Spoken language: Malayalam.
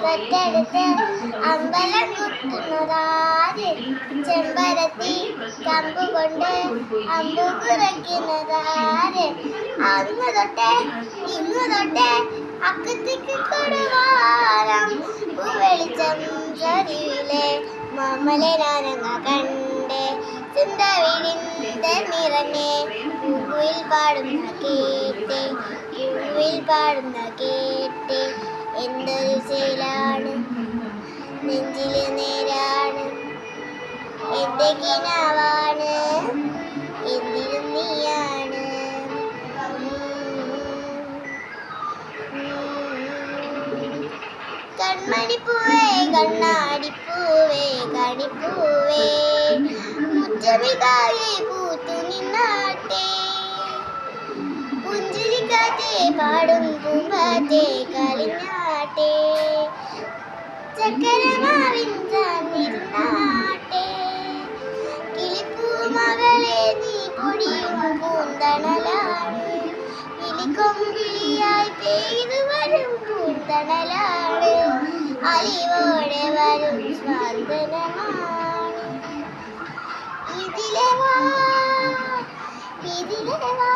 തൊട്ടടുത്ത് അമ്പലം കുത്തുന്നതാര്, ചെമ്പരത്തി കമ്പുകൊണ്ട് അമ്പു കുറയ്ക്കുന്നതാര്. അങ്ങ് തൊട്ടേ ഇങ്ങു തൊട്ടേ അക്കത്തേക്ക് കൊടുവാരം, വെളിച്ചം ചരിവിലെ മാമലനാനങ്ങ കണ്ടേ, ചുണ്ടവിടിന്റെ നിറഞ്ഞേ പൂവിൽ പാടുന്ന കേട്ടേ, പൂവിൽ പാടുന്ന കേട്ടേ. എന്തൊരു ചേലാണ് നെഞ്ചില് നേരാണ്, എന്റെ കിനാവാണ് എന്തിനും നീയാണ്. കൺമണിപ്പൂവേ കണ്ണാടിപ്പൂവേ കണിപ്പൂവേ, മുറ്റമിതാകെ പൂത്തു നിന്നാട്ടെ, പുഞ്ചിരിക്കാറ്റേ പാടും പൂമ്പാറ്റേ കളിഞ്ഞാട്ടെ, ചക്കരമാവിൻ ചാന്നിരുന്നാട്ടെ. കിളിപ്പൂമകളെ നീ പൊടിയും പൂന്തണലാണ്, കിളിക്കൊമ്പിളിയായി പെയ്തു വരും പൂന്തണലാണ്, അലിവോടെ വരും സ്വാന്തനമാണ്. ഇതിലെ വാ ഇതിലെ വാ.